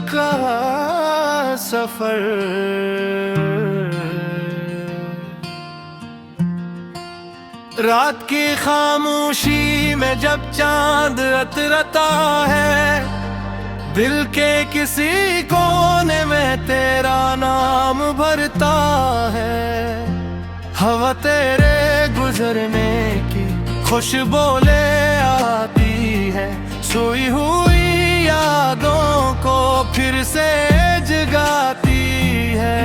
का सफर। रात की खामोशी में जब चांद अतरता है, दिल के किसी कोने में तेरा नाम भरता है। हवा तेरे गुजरने की खुशबू ले आती है, सोई हुई यादों को फिर से जगाती है।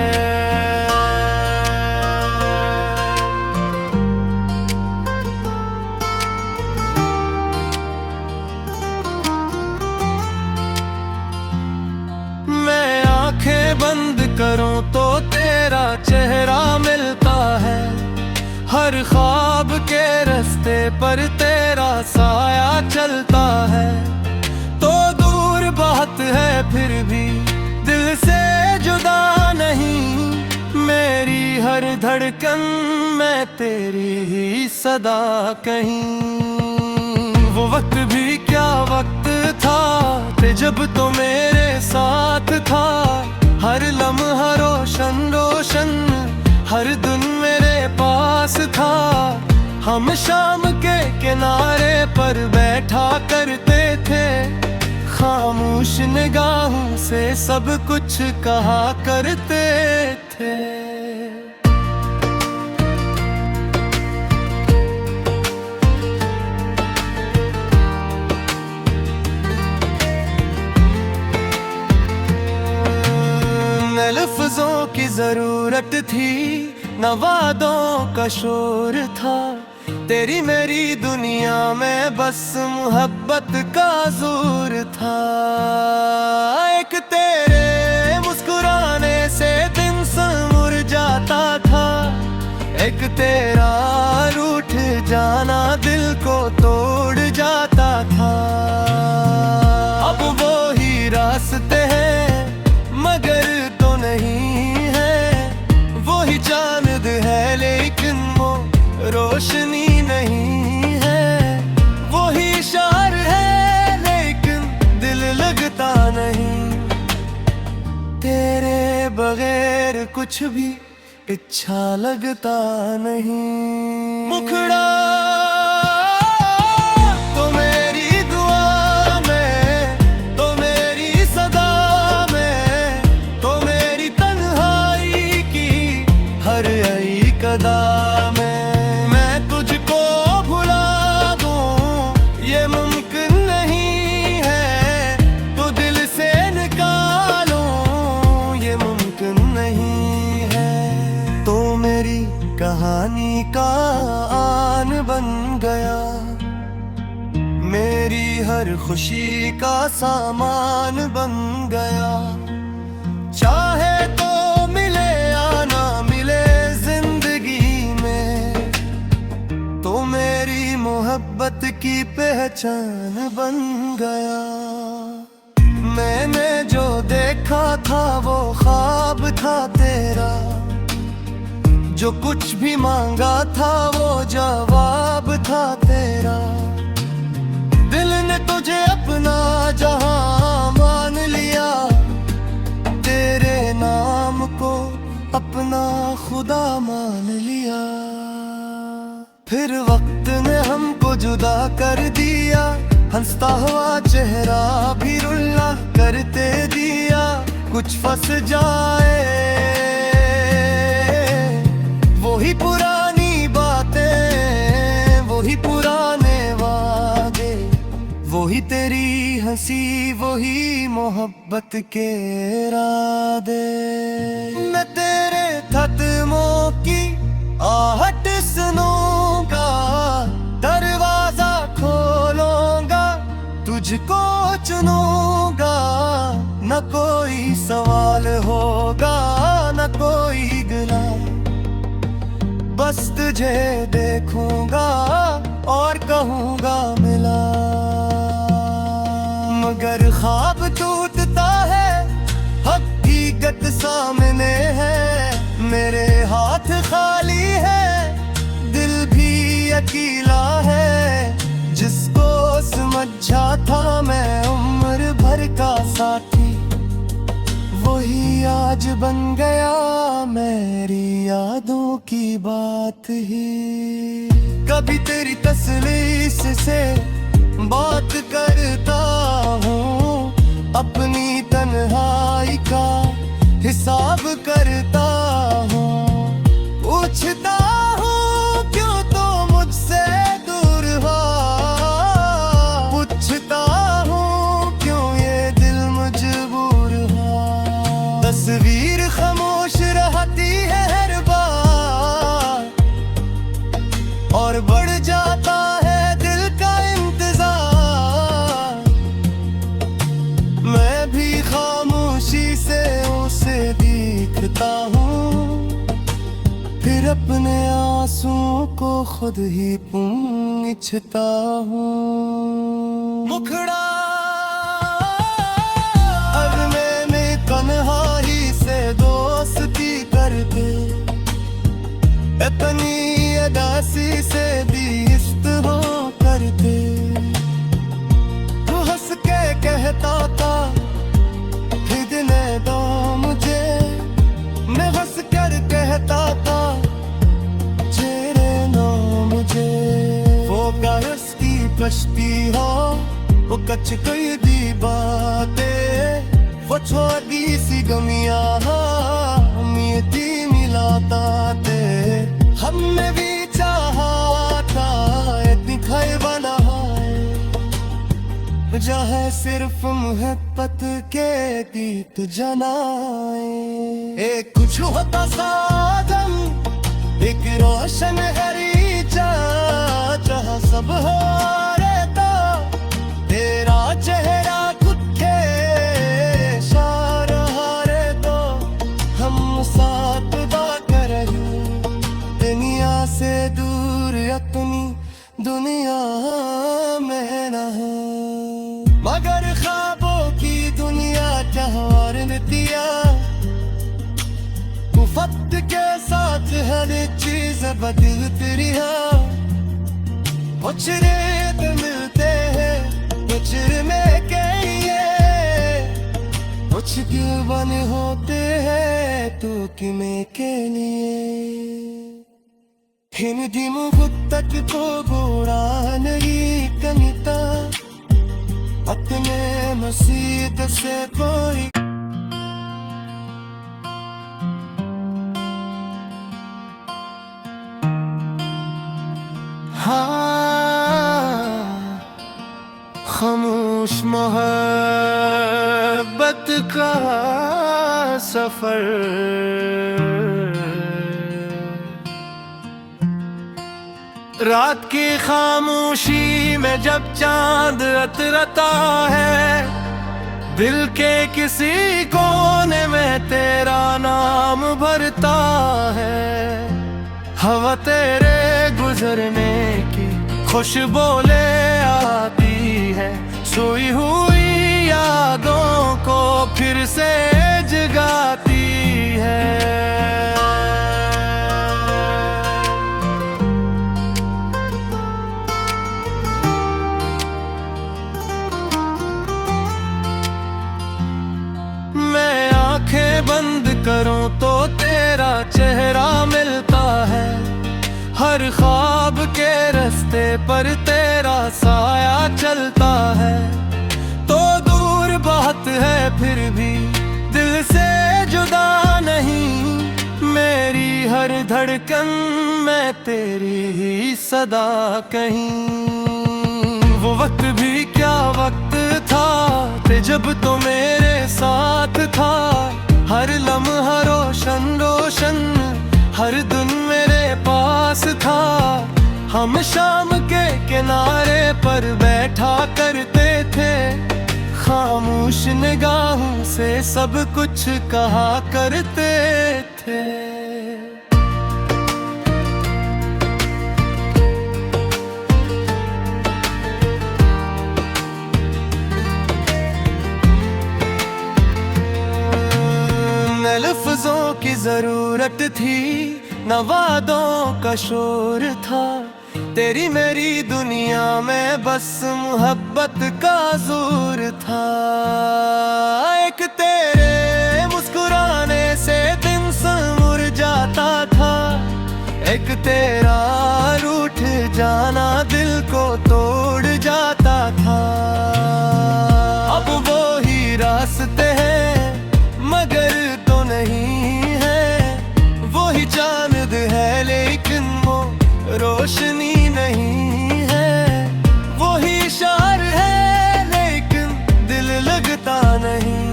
मैं आंखें बंद करूं तो तेरा चेहरा मिलता है, हर ख्वाब के रास्ते पर तेरा साया चलता है। तो दूर बात है फिर भी दिल से जुदा नहीं, मेरी हर धड़कन में तेरी ही सदा कहीं। वो वक्त भी क्या वक्त था ते जब तो मेरे साथ था, हर लम्हा रोशन रोशन हर दिन मेरे पास था। हम शाम के किनारे पर बैठा करते थे, खामोश निगाहों से सब कुछ कहा करते थे। न लफ्जों की जरूरत थी, न वादों का शोर था, तेरी मेरी दुनिया में बस मोहब्बत का जोर था। एक तेरे मुस्कुराने से दिन मुर जाता था, एक तेरा रूठ जाना दिल को तोड़ जाता था। अब वो ही रास्ते हैं मगर तो नहीं है, वो ही चांद है लेकिन वो रोशनी नहीं है, वो ही शार है लेकिन दिल लगता नहीं। तेरे बगैर कुछ भी अच्छा लगता नहीं। मुखड़ा तो मेरी दुआ में, तो मेरी सदा में, तो मेरी तन्हाई की हर आई कदा में। कहानी का आन बन गया, मेरी हर खुशी का सामान बन गया। चाहे तो मिले या ना मिले जिंदगी में, तो मेरी मोहब्बत की पहचान बन गया। मैंने जो देखा था वो ख्वाब था तेरा, जो कुछ भी मांगा था वो जवाब था तेरा। दिल ने तुझे अपना जहां मान लिया, तेरे नाम को अपना खुदा मान लिया। फिर वक्त ने हमको जुदा कर दिया, हंसता हुआ चेहरा भी रुल्ला करते दिया। कुछ फंस जाए वही पुरानी बातें, वही पुराने वादे, वही तेरी हंसी, वही मोहब्बत के इरादे। मैं तेरे कदमों की आहट सुनूंगा, दरवाजा खोलूंगा, तुझको चुनूंगा। न कोई सवाल होगा न कोई गिला, बस तुझे देखूंगा और कहूंगा मिला। मगर ख्वाब टूटता है, हकीकत सामने है, मेरे हाथ खाली है, दिल भी अकेला है। जिसको समझा था मैं उम्र भर का साथी, वही आज बन गया मेरी यादों की बात ही। कभी तेरी तस्वीर से बात करता हूँ, अपनी तन्हाई का हिसाब करता हूँ। पूछता हूँ क्यों तो मुझसे दूर हो, पूछता हूँ क्यों ये दिल मजबूर हो। तस्वीर खामोश रहती है हर बार, और बढ़ जाता है दिल का इंतजार। मैं भी खामोशी से उसे देखता हूँ, फिर अपने आंसुओं को खुद ही पूंछता हूँ। मुखड़ा अब मैंने तन्हाई से दोस्ती करके, इतनी उदासी से भी इस्तेहो करते। तू हंस के कहता था खरीदने दो मुझे, मैं हंस कर कहता था चेहरे नो मुझे। वो कागज की कश्ती हो, वो कच्च कई दी बातें, वो छोटी सी गमियां मिलती मिलाता थे। हमने भी चाहा था इतनी खाए बना जहाँ सिर्फ मोहब्बत के गीत जनाए। एक कुछ होता साधन, एक रोशन हरीचा, जहाँ सब हो रहता तेरा चेहरा कुत्ते सारा रे। तो हम साथ बाकर दुनिया से दूर अपनी दुनिया में न है। मगर ख्वाबों की दुनिया जहाँ नतिया, वक्त के साथ हर चीज बदलती रहा। कुछ रेत मिलते हैं कुछ में कहिए, कुछ दिल बने होते हैं तो किमें के लिए। हिंदी मुहब्बत को गोड़ा नहीं कनिता, अपने मसीद से कोई। हाँ, खामोश मोहब्बत का सफर, रात की खामोशी में जब चांद अतरता है, दिल के किसी कोने में तेरा नाम भरता है। हवा तेरे गुजरने की खुशबू ले आती है, सोई हुई यादों को फिर से जगाती है। बंद करूं तो तेरा चेहरा मिलता है, हर ख्वाब के रास्ते पर तेरा साया चलता है। तो दूर बात है फिर भी दिल से जुदा नहीं, मेरी हर धड़कन में तेरी ही सदा कहीं। वो वक्त भी क्या वक्त था जब तो मेरे साथ था, हर लम्हा रोशन रोशन हर दिन मेरे पास था। हम शाम के किनारे पर बैठा करते थे, खामोश निगाहों से सब कुछ कहा करते थे। लफ्जों की जरूरत थी न वादों का शोर था, तेरी मेरी दुनिया में बस मोहब्बत का जोर था। एक तेरे जाना दिल को तोड़ जाता था। अब वो ही रास्ते हैं मगर तो नहीं है, वो ही चांद है लेकिन वो रोशनी नहीं है, वो ही शार है लेकिन दिल लगता नहीं।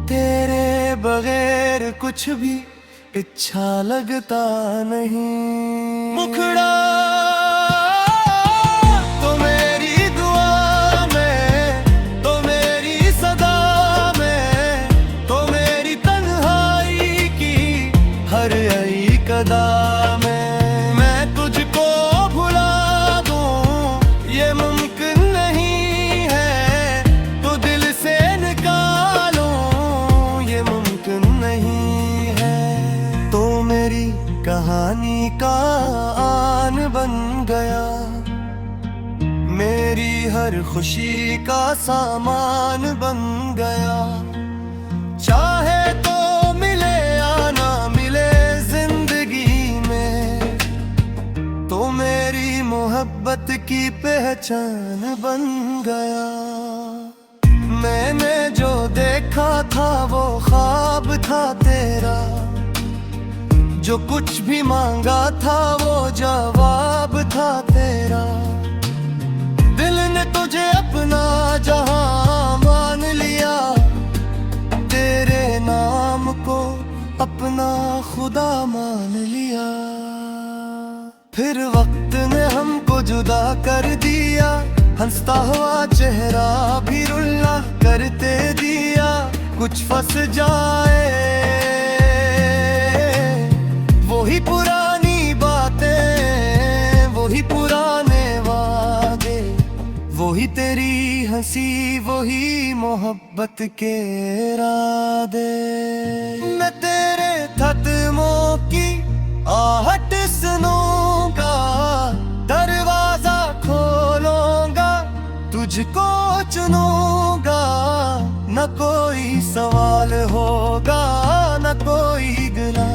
तेरे बगैर कुछ भी अच्छा लगता नहीं। मुखड़ा तो मेरी दुआ में, तो मेरी सदा में, तो मेरी तन्हाई की हर एक अदा में मैं तुझको भुला दूं ये मुमकिन नहीं है, तो दिल से निकालूं ये मुमकिन नहीं है। तो मेरी कहानी का आन बन गया, मेरी हर खुशी का सामान बन गया। चाहे तो मिले या ना मिले जिंदगी में, तो मेरी मोहब्बत की पहचान बन गया। मैंने जो देखा था वो ख्वाब था तेरा, जो कुछ भी मांगा था वो जवाब था तेरा। दिल ने तुझे अपना जहां मान लिया, तेरे नाम को अपना खुदा मान लिया। फिर वक्त ने हमको जुदा कर दिया, हंसता हुआ चेहरा भी रुल्ला करते दिया। कुछ फंस जाए वही पुरानी बातें, वही पुराने वादे, वही तेरी हंसी, वही मोहब्बत के इरादे। मैं तेरे कदमों की आहट सुनूंगा, दरवाजा खोलूंगा, तुझको चुनूंगा। न कोई सवाल होगा न कोई गिला,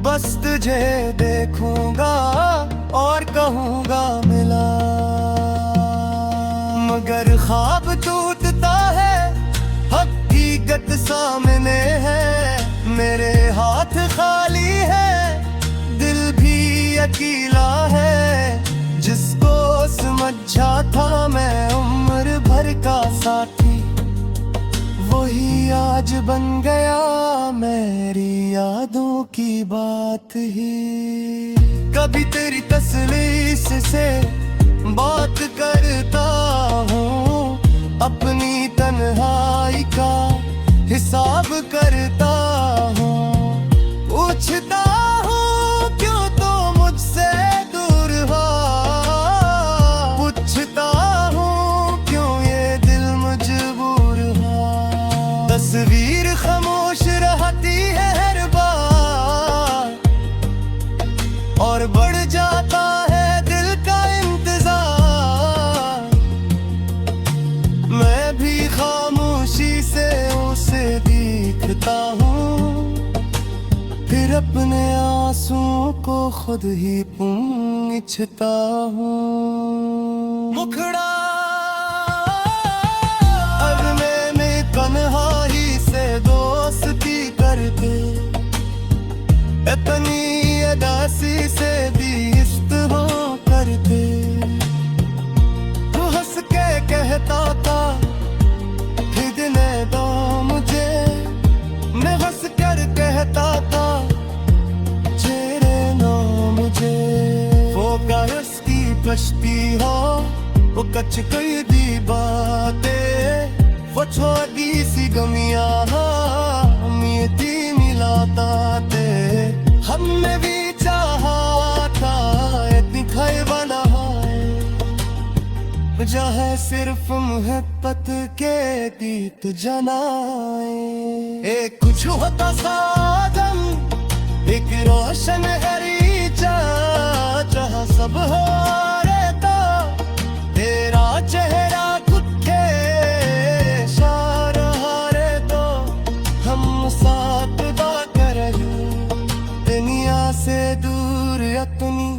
बस तुझे देखूंगा और कहूंगा मिला। मगर ख्वाब टूटता है, हकीकत सामने है, मेरे हाथ खाली है, दिल भी अकेला है। जिसको समझा था मैं उम्र भर का साथी, वही आज बन गया मेरी यादों की बात ही। कभी तेरी तसलीस से बात करता हूँ, अपनी तन्हाई का हिसाब करता हूँ। पूछता हूँ क्यों तो मुझसे दूर हो, पूछता हूँ क्यों ये दिल मजबूर हो। तस्वीर खामोश रहती है हर बार, और बढ़ जाता है दिल का इंतजार। मैं भी खामोशी से उसे देखता हूँ, फिर अपने आंसुओं को खुद ही पूंछता हूँ। मुखड़ा अब मैंने तन्हाई से दोस्ती करके, इतनी अदासी से भी इस्तेमाल करके। तू हंस के कहता था खिदने दो मुझे, मैं हंस कर कहता था चेहरे नो मुझे। वो कागज की कश्ती हो, वो कच्च कई दी बातें, वो छोटी सी गमियां उम्मीदी मिलाता थे। हमने भी चाहा था इतनी खाए बना जहाँ सिर्फ मोहब्बत के गीत जनाए। एक कुछ होता सादम, एक रोशन हरीचा, जहाँ सब हो रहता तेरा चेहरा कुत्ते शारहारे। तो हम साथ दा कर दुनिया से दूर अपनी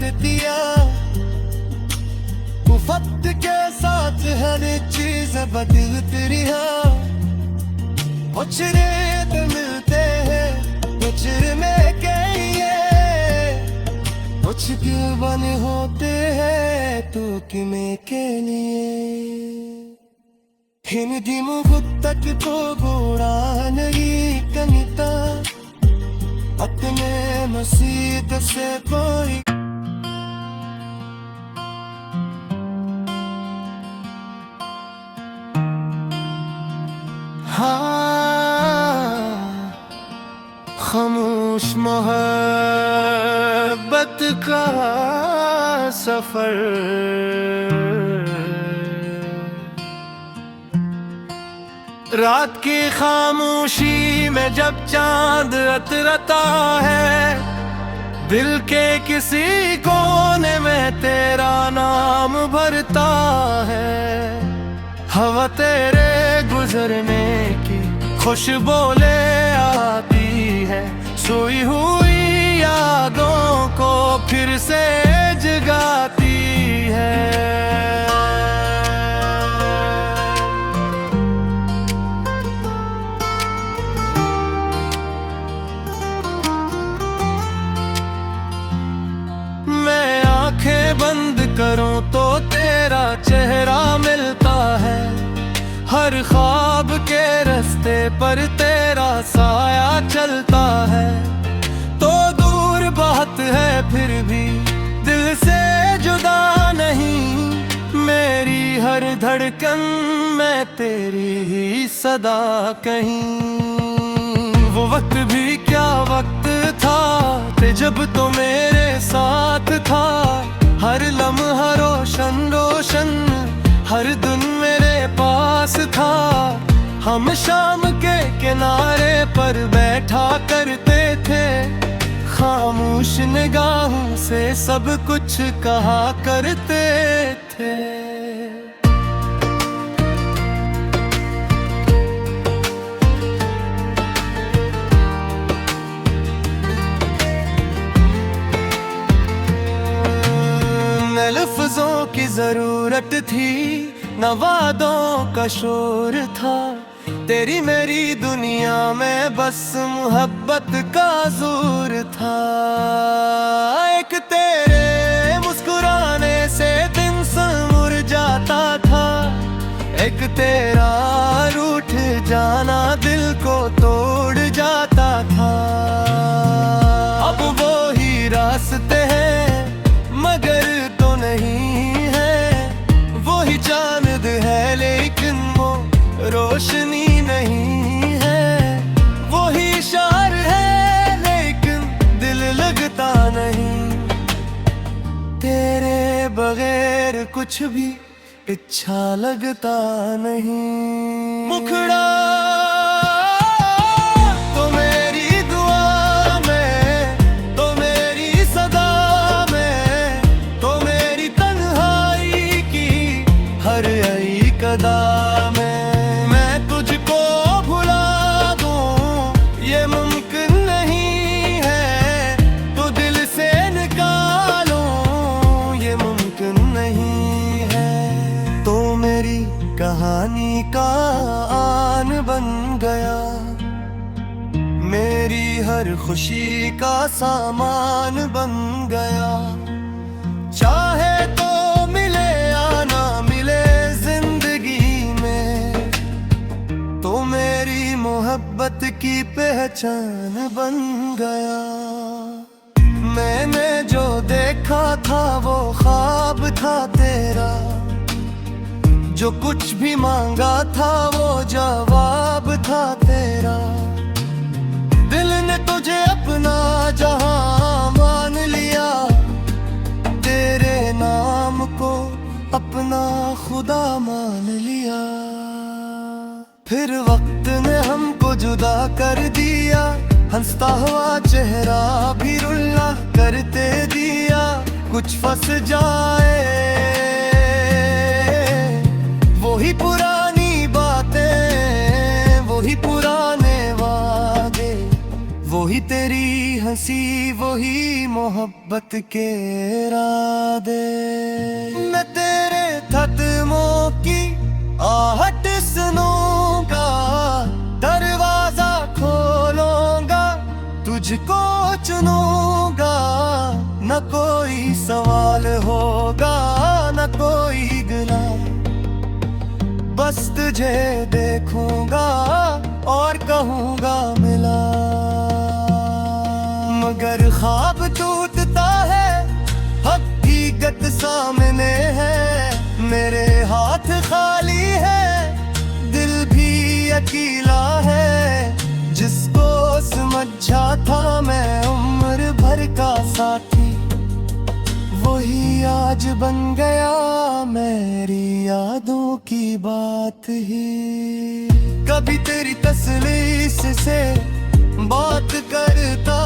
दिया। वक्त के साथ हर चीज बदलती रहा। कुछ रेत मिलते हैं कुछ में के लिए, कुछ दिल बने होते हैं तो किमें के लिए। हिंदी मुहूर्त को गोड़ा नहीं कनिता, अपने मसीद से कोई खामोश मोहब्बत का सफर। रात की खामोशी में जब चांद अतरता है, दिल के किसी कोने में तेरा नाम भरता है। हवा तेरे गुजरने की खुशबू ले आती है, सोई हुई यादों को फिर से जगाती है। मैं आंखें बंद करूं तो तेरा चेहरा मिलता है, हर ख्वाब के रास्ते पर तेरा साया चलता है। तो दूर बहुत है फिर भी दिल से जुदा नहीं, मेरी हर धड़कन में तेरी ही सदा कहीं। वो वक्त भी क्या वक्त था जब तो मेरे साथ था, हर लम्हा रोशन रोशन हर दिन मेरे पास था। हम शाम के किनारे पर बैठा करते थे, खामोश निगाहों से सब कुछ कहा करते थे। न लफ्जों की जरूरत थी न वादों का शोर था, तेरी मेरी दुनिया में बस मोहब्बत का जोर था। एक तेरे मुस्कुराने से दिन संवर जाता था, एक तेरा रूठ जाना दिल को तोड़ जाता था। अब वो ही रास्ते हैं मगर तो नहीं है, वो ही चांद है लेकिन वो रोशनी नहीं है। वो ही इशार है लेकिन दिल लगता नहीं, तेरे बगैर कुछ भी अच्छा लगता नहीं। मुखड़ा तो मेरी दुआ में, तो मेरी सदा में, तो मेरी तन्हाई की हर एक अदा में। मैं तुझको भुला दूं ये मुमकिन नहीं है, तो दिल से निकालूं ये मुमकिन नहीं है। तो मेरी कहानी का आन बन गया, मेरी हर खुशी का सामान बन गया। चाहे तो मिले या ना मिले जिंदगी में, तो मेरी मोहब्बत की पहचान बन गया। मैंने जो देखा था वो ख्वाब था तेरा, जो कुछ भी मांगा था वो जवाब था तेरा। दिल ने तुझे अपना जहां मान लिया, तेरे नाम को अपना खुदा मान लिया। फिर वक्त ने हमको जुदा कर दिया, हंसता हुआ चेहरा भी रुल्ला करते दिया। कुछ फंस जाए वही पुरानी बातें, वही पुराने वादे, वही वही तेरी हंसी, वही मोहब्बत के रादे। मैं तेरे कदमों की आहट सुनूंगा, दरवाजा खोलूंगा, तुझको चुनूंगा। न कोई सवाल होगा, न कोई गिला, बस तुझे देखूंगा और कहूंगा मिला। मगर ख्वाब टूटता है, हकीकत सामने है। मेरे हाथ खाली है, दिल भी अकेला है। जिसको समझा था मैं उम्र भर का साथी, वही आज बन गया मेरी यादों की बात ही। कभी तेरी तसलीस से बात करता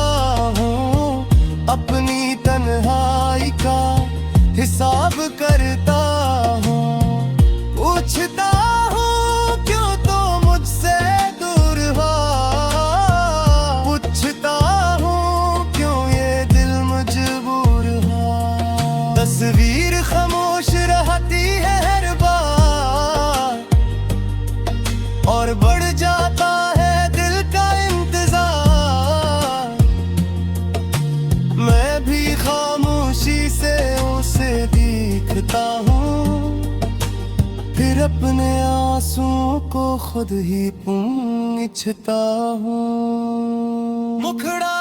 हूँ, अपनी तन्हाई का हिसाब करता हूँ। पूछता हूँ क्यों तो मुझसे दूर हो, पूछता हूँ क्यों ये दिल मजबूर हो। तस्वीर खामोश रहती है हर बार, और बढ़ जाता है दिल का इंतजार। मैं भी खामोशी से उसे देखता हूँ, फिर अपने आंसुओं को खुद ही पूछता हूँ। मुखड़ा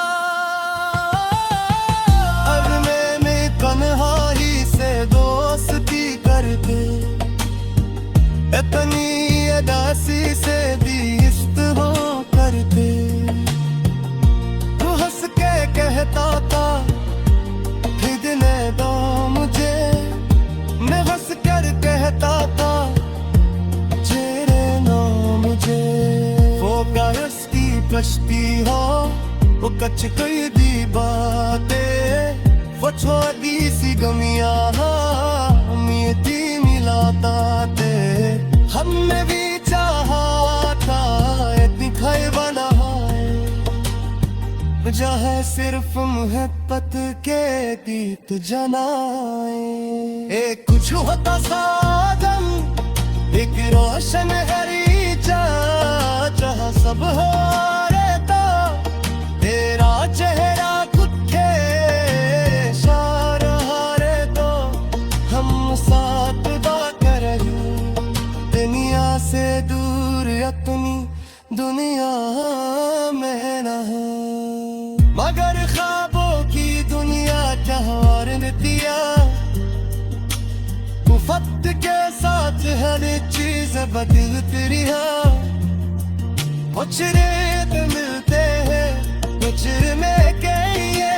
अब मैं तन्हाई से दोस्ती करके, इतनी अदासी से भी इश्क हो करते। तू हंस के कहता था खरीदने दो मुझे, मैं हंस कर कहता था चेहरे नो मुझे। वो कायस की कश्ती हो, वो कच्छ कई दी बातें, वो छोटी सी गमियां मीठी मिलाता थे। हमने भी चाहा था इतनी खाए बना जहाँ सिर्फ मोहब्बत के गीत जनाए। एक कुछ होता साधन, एक रोशन हरीचा, जहाँ सब हो रहता तेरा चेहरा कुत्ते शारहारे। तो हम साथ बाकर दुनिया से दूर, अपनी दुनिया में न है। मगर ख्वाबों की दुनिया क्या और दिया, वक्त के साथ हर चीज बदलती रहा। कुछ रेत मिलते हैं, कुछ में के लिए,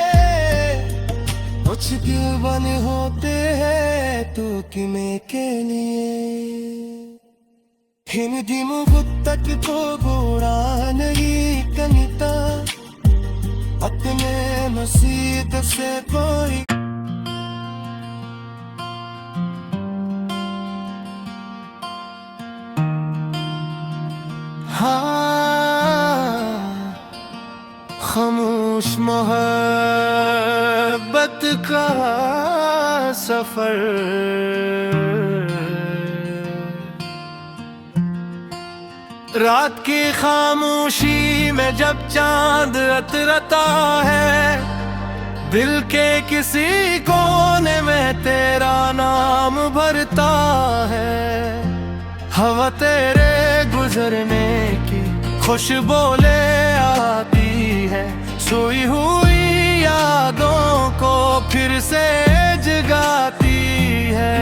कुछ क्यों बने होते हैं तो किमें के लिए। हिंदी मुहूर्त को गोरा नहीं कनिता, अपने मसीद से कोई। हाँ, खामोश मोहब्बत का सफर, रात की खामोशी में जब चांद अतरता है, दिल के किसी कोने में तेरा नाम भरता है। हवा तेरे गुजरने की खुशबू ले आती है, सोई हुई यादों को फिर से जगाती है।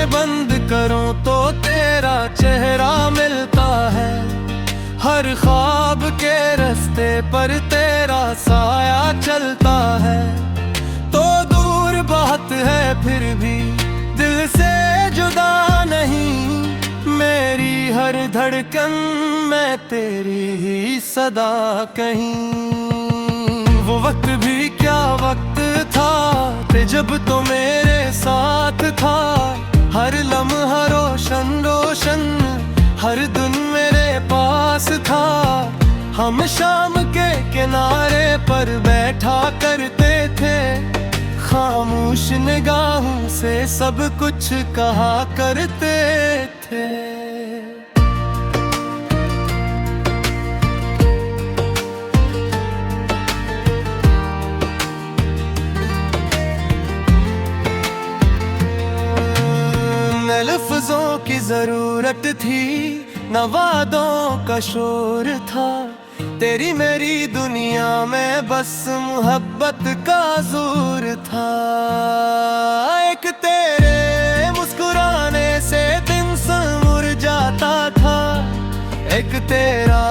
बंद करूं तो तेरा चेहरा मिलता है, हर ख्वाब के रास्ते पर तेरा साया चलता है। तो दूर बात है फिर भी दिल से जुदा नहीं, मेरी हर धड़कन में तेरी ही सदा कहीं। वो वक्त भी क्या वक्त था ते जब तो मेरे साथ था। हर लम्हा रोशन रोशन, हर दिन मेरे पास था। हम शाम के किनारे पर बैठा करते थे, खामोश निगाहों से सब कुछ कहा करते थे। न लफ्जों की जरूरत थी, न वादों का शोर था। तेरी मेरी दुनिया में बस मोहब्बत का जोर था। एक तेरे मुस्कुराने से दिन संवर जाता था, एक तेरा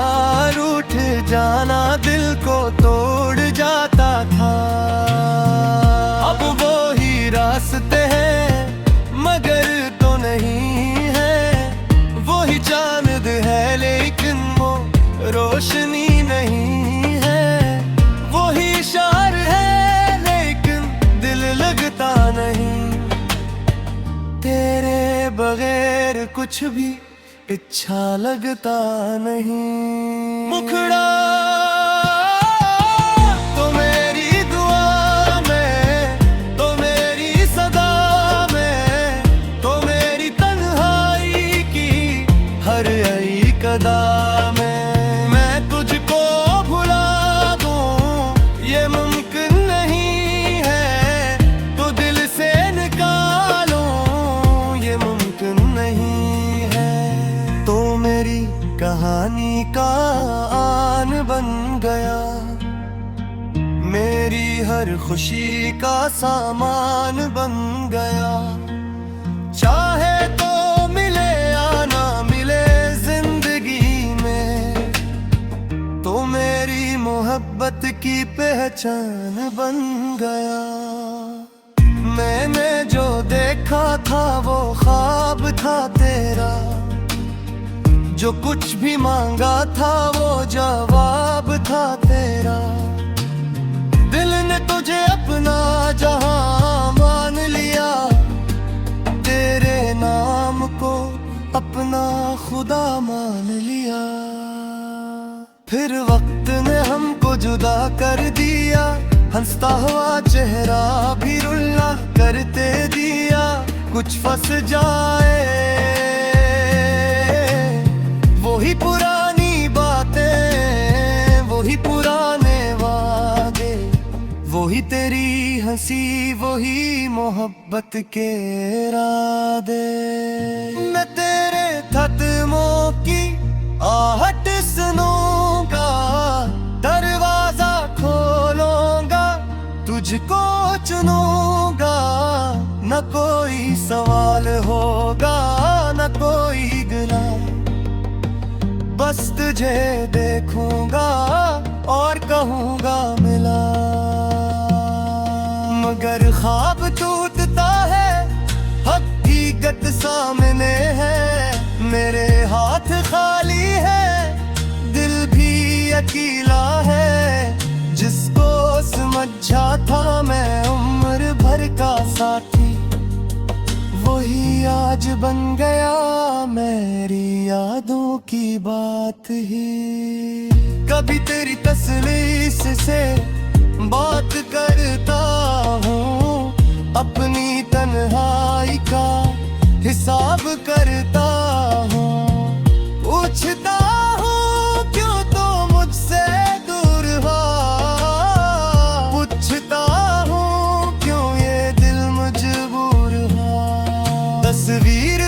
रूठ जाना दिल को तोड़ जाता था। अब वो ही रास्ते हैं मगर तो नहीं है, वो ही चांद है लेकिन वो रोशनी नहीं है। वो ही इशार है लेकिन दिल लगता नहीं। तेरे बगैर कुछ भी अच्छा लगता नहीं। मुखड़ा तो मेरी दुआ में, तो मेरी सदा में, तो मेरी तन्हाई की हर एक अदा में। कहानी का आन बन गया, मेरी हर खुशी का सामान बन गया। चाहे तो मिले या ना मिले जिंदगी में, तो मेरी मोहब्बत की पहचान बन गया। मैंने जो देखा था वो ख्वाब था तेरा, जो कुछ भी मांगा था वो जवाब था तेरा। दिल ने तुझे अपना जहां मान लिया, तेरे नाम को अपना खुदा मान लिया। फिर वक्त ने हमको जुदा कर दिया, हंसता हुआ चेहरा भी रुल्ला करते दिया। कुछ फंस जाए वही पुरानी बातें, वही पुराने वादे, वही तेरी हंसी, वही मोहब्बत के इरादे। मैं तेरे कदमों की आहट सुनूंगा, दरवाजा खोलूंगा, तुझको चुनूंगा। न कोई सवाल होगा न कोई गुनाह, बस तुझे देखूंगा और कहूंगा मिला। मगर ख्वाब टूटता है, हकीकत सामने है। मेरे हाथ खाली है, दिल भी अकेला है। जिसको समझा था मैं उम्र भर का साथी, वही आज बन गया मेरी यादों की बात ही। कभी तेरी तस्वीर से बात करता हूँ, अपनी तन्हाई का हिसाब करता हूँ। पूछता हूँ क्यों तो मुझसे दूर हो, पूछता हूँ क्यों ये दिल मजबूर हो। तस्वीर